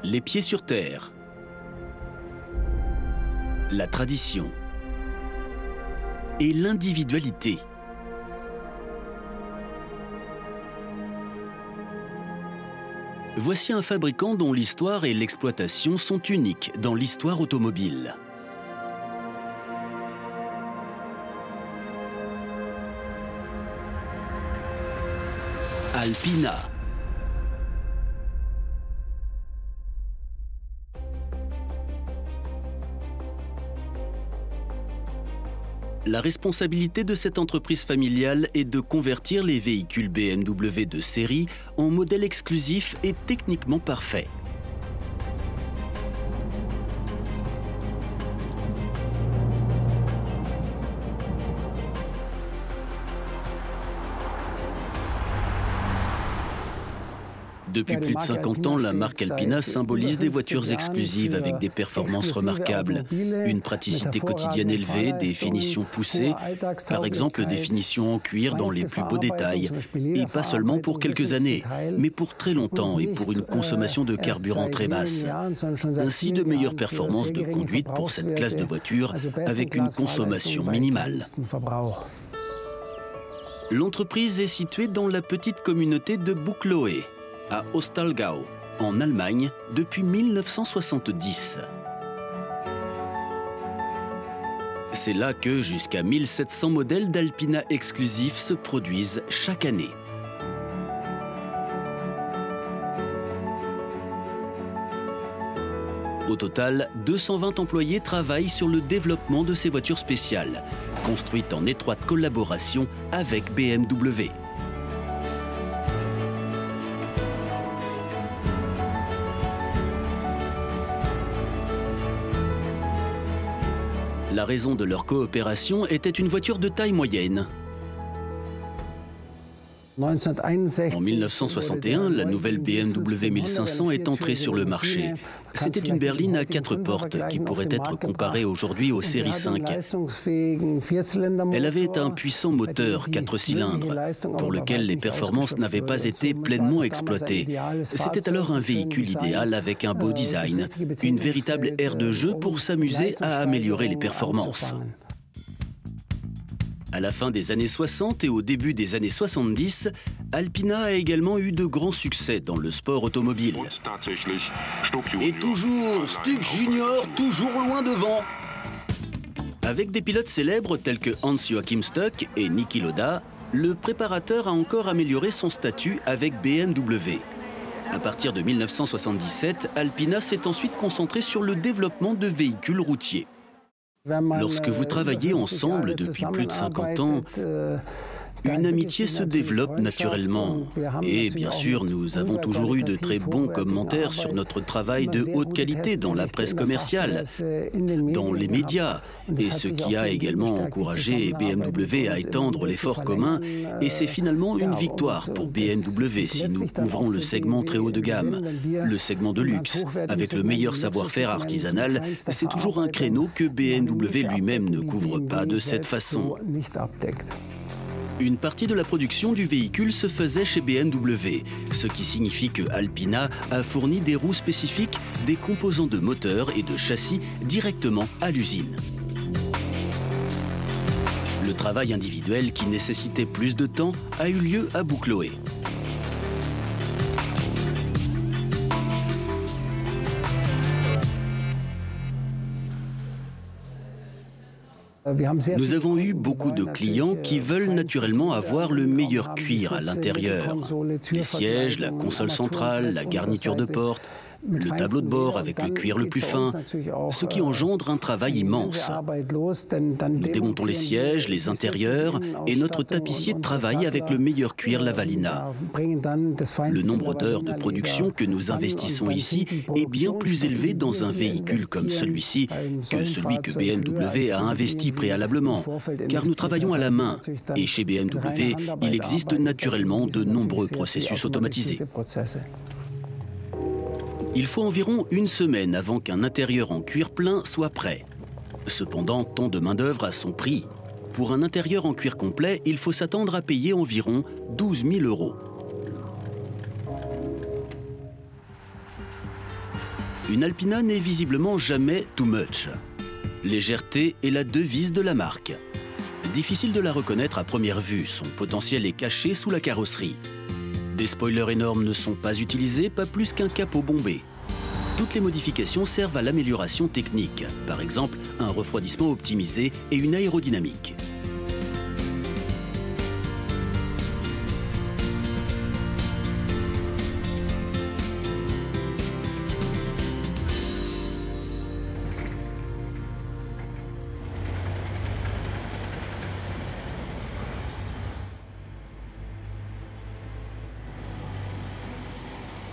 Les pieds sur terre. La tradition. Et l'individualité. Voici un fabricant dont l'histoire et l'exploitation sont uniques dans l'histoire automobile. Alpina. La responsabilité de cette entreprise familiale est de convertir les véhicules BMW de série en modèles exclusifs et techniquement parfaits. Depuis plus de 50 ans, la marque Alpina symbolise des voitures exclusives avec des performances remarquables, une praticité quotidienne élevée, des finitions poussées, par exemple des finitions en cuir dans les plus beaux détails, et pas seulement pour quelques années, mais pour très longtemps et pour une consommation de carburant très basse. Ainsi, de meilleures performances de conduite pour cette classe de voitures avec une consommation minimale. L'entreprise est située dans la petite communauté de Buchloe, à Ostalgau, en Allemagne, depuis 1970. C'est là que jusqu'à 1700 modèles d'Alpina exclusifs se produisent chaque année. Au total, 220 employés travaillent sur le développement de ces voitures spéciales, construites en étroite collaboration avec BMW. La raison de leur coopération était une voiture de taille moyenne. En 1961, la nouvelle BMW 1500 est entrée sur le marché. C'était une berline à 4 portes qui pourrait être comparée aujourd'hui aux séries 5. Elle avait un puissant moteur 4 cylindres pour lequel les performances n'avaient pas été pleinement exploitées. C'était alors un véhicule idéal avec un beau design, une véritable aire de jeu pour s'amuser à améliorer les performances. À la fin des années 60 et au début des années 70, Alpina a également eu de grands succès dans le sport automobile. Et toujours Stuck Junior, toujours loin devant. Avec des pilotes célèbres tels que Hans-Joachim Stuck et Niki Lauda, le préparateur a encore amélioré son statut avec BMW. À partir de 1977, Alpina s'est ensuite concentré sur le développement de véhicules routiers. Lorsque vous travaillez ensemble depuis plus de 50 ans, une amitié se développe naturellement. Et bien sûr, nous avons toujours eu de très bons commentaires sur notre travail de haute qualité dans la presse commerciale, dans les médias, et ce qui a également encouragé BMW à étendre l'effort commun. Et c'est finalement une victoire pour BMW si nous couvrons le segment très haut de gamme, le segment de luxe. Avec le meilleur savoir-faire artisanal, c'est toujours un créneau que BMW lui-même ne couvre pas de cette façon. Une partie de la production du véhicule se faisait chez BMW, ce qui signifie que Alpina a fourni des roues spécifiques, des composants de moteur et de châssis directement à l'usine. Le travail individuel qui nécessitait plus de temps a eu lieu à Buchloe. Nous avons eu beaucoup de clients qui veulent naturellement avoir le meilleur cuir à l'intérieur. Les sièges, la console centrale, la garniture de porte, le tableau de bord avec le cuir le plus fin, ce qui engendre un travail immense. Nous démontons les sièges, les intérieurs et notre tapissier travaille avec le meilleur cuir Lavalina. Le nombre d'heures de production que nous investissons ici est bien plus élevé dans un véhicule comme celui-ci que celui que BMW a investi préalablement, car nous travaillons à la main et chez BMW, il existe naturellement de nombreux processus automatisés. Il faut environ une semaine avant qu'un intérieur en cuir plein soit prêt. Cependant, tant de main-d'œuvre a son prix. Pour un intérieur en cuir complet, il faut s'attendre à payer environ 12 000 €. Une Alpina n'est visiblement jamais too much. Légèreté est la devise de la marque. Difficile de la reconnaître à première vue, son potentiel est caché sous la carrosserie. Des spoilers énormes ne sont pas utilisés, pas plus qu'un capot bombé. Toutes les modifications servent à l'amélioration technique, par exemple un refroidissement optimisé et une aérodynamique.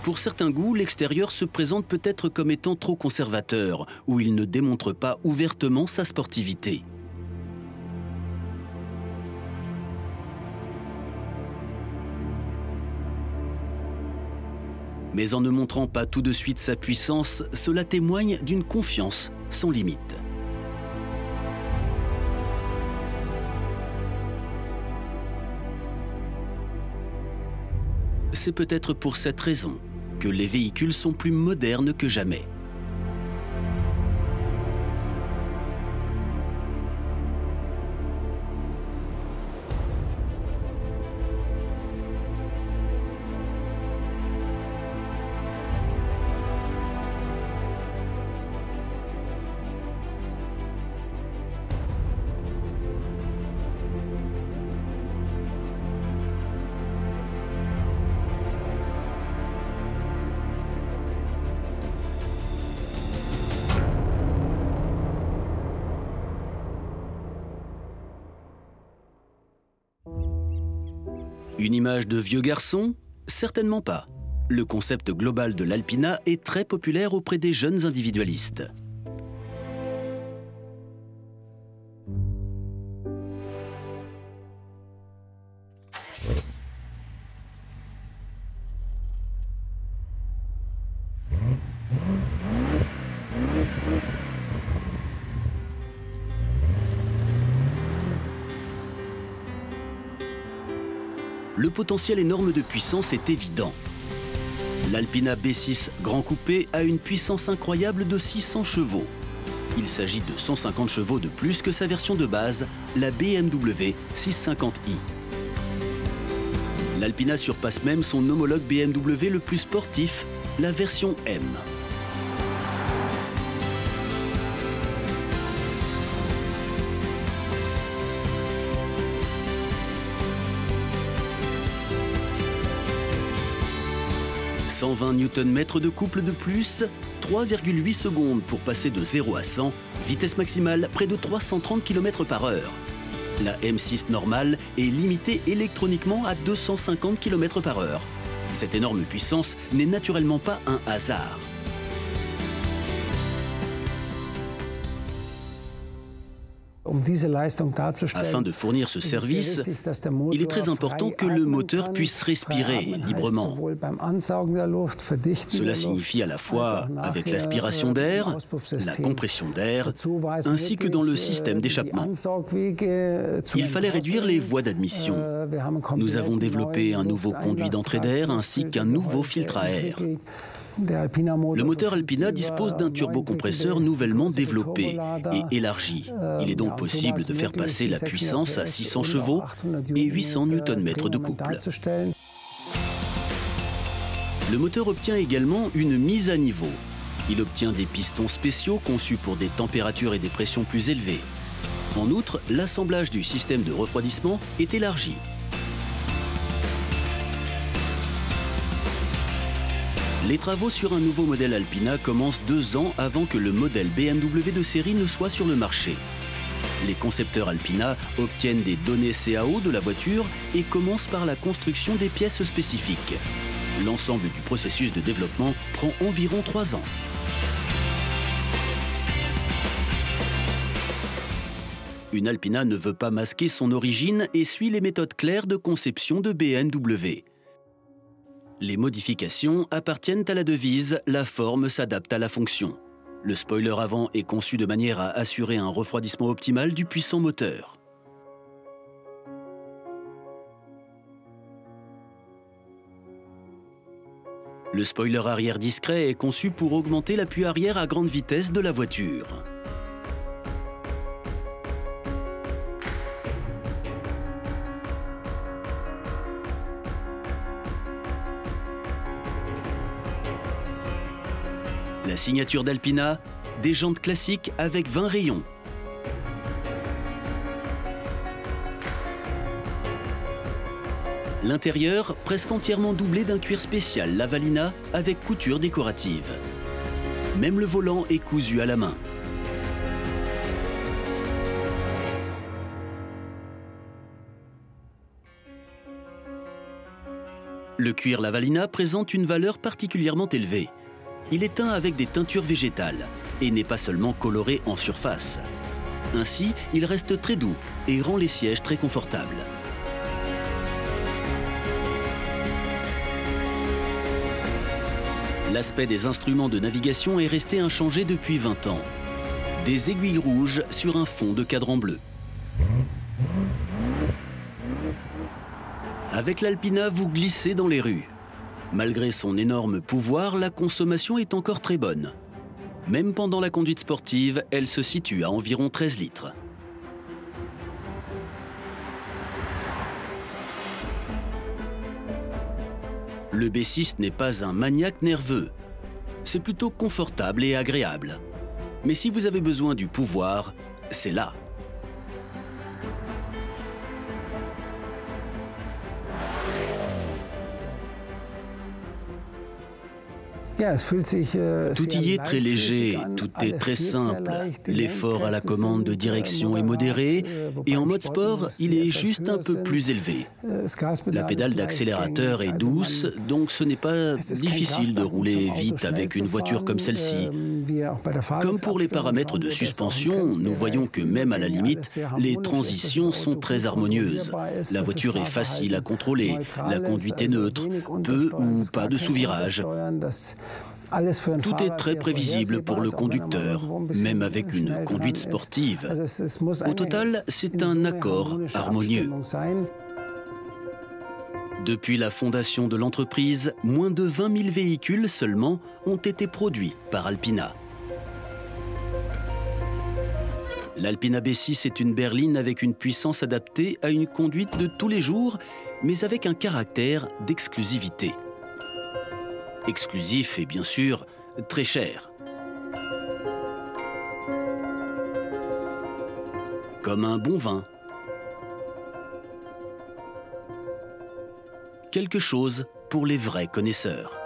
Pour certains goûts, l'extérieur se présente peut-être comme étant trop conservateur, ou il ne démontre pas ouvertement sa sportivité. Mais en ne montrant pas tout de suite sa puissance, cela témoigne d'une confiance sans limite. C'est peut-être pour cette raison que les véhicules sont plus modernes que jamais. Une image de vieux garçon? Certainement pas. Le concept global de l'Alpina est très populaire auprès des jeunes individualistes. Le potentiel énorme de puissance est évident. L'Alpina B6 Grand Coupé a une puissance incroyable de 600 chevaux. Il s'agit de 150 chevaux de plus que sa version de base, la BMW 650i. L'Alpina surpasse même son homologue BMW le plus sportif, la version M. « 120 Nm de couple de plus, 3,8 secondes pour passer de 0 à 100, vitesse maximale près de 330 km/h. La M6 normale est limitée électroniquement à 250 km/h. Cette énorme puissance n'est naturellement pas un hasard. Afin de fournir ce service, il est très important que le moteur puisse respirer librement. Cela signifie à la fois avec l'aspiration d'air, la compression d'air, ainsi que dans le système d'échappement. Il fallait réduire les voies d'admission. Nous avons développé un nouveau conduit d'entrée d'air ainsi qu'un nouveau filtre à air. Le moteur Alpina dispose d'un turbocompresseur nouvellement développé et élargi. Il est donc possible de faire passer la puissance à 600 chevaux et 800 Nm de couple. Le moteur obtient également une mise à niveau. Il obtient des pistons spéciaux conçus pour des températures et des pressions plus élevées. En outre, l'assemblage du système de refroidissement est élargi. Les travaux sur un nouveau modèle Alpina commencent 2 ans avant que le modèle BMW de série ne soit sur le marché. Les concepteurs Alpina obtiennent des données CAO de la voiture et commencent par la construction des pièces spécifiques. L'ensemble du processus de développement prend environ 3 ans. Une Alpina ne veut pas masquer son origine et suit les méthodes claires de conception de BMW. Les modifications appartiennent à la devise « La forme s'adapte à la fonction ». Le spoiler avant est conçu de manière à assurer un refroidissement optimal du puissant moteur. Le spoiler arrière discret est conçu pour augmenter l'appui arrière à grande vitesse de la voiture. La signature d'Alpina, des jantes classiques avec 20 rayons. L'intérieur, presque entièrement doublé d'un cuir spécial Lavalina avec couture décorative. Même le volant est cousu à la main. Le cuir Lavalina présente une valeur particulièrement élevée. Il est teint avec des teintures végétales et n'est pas seulement coloré en surface. Ainsi, il reste très doux et rend les sièges très confortables. L'aspect des instruments de navigation est resté inchangé depuis 20 ans. Des aiguilles rouges sur un fond de cadran bleu. Avec l'Alpina, vous glissez dans les rues. Malgré son énorme pouvoir, la consommation est encore très bonne. Même pendant la conduite sportive, elle se situe à environ 13 litres. Le B6 n'est pas un maniaque nerveux. C'est plutôt confortable et agréable. Mais si vous avez besoin du pouvoir, c'est là. Tout y est très léger, tout est très simple. L'effort à la commande de direction est modéré et en mode sport, il est juste un peu plus élevé. La pédale d'accélérateur est douce, donc ce n'est pas difficile de rouler vite avec une voiture comme celle-ci. Comme pour les paramètres de suspension, nous voyons que même à la limite, les transitions sont très harmonieuses. La voiture est facile à contrôler, la conduite est neutre, peu ou pas de sous-virage. Tout est très prévisible pour le conducteur, même avec une conduite sportive. Au total, c'est un accord harmonieux. Depuis la fondation de l'entreprise, moins de 20 000 véhicules seulement ont été produits par Alpina. L'Alpina B6 est une berline avec une puissance adaptée à une conduite de tous les jours, mais avec un caractère d'exclusivité. Exclusif et bien sûr très cher. Comme un bon vin. Quelque chose pour les vrais connaisseurs.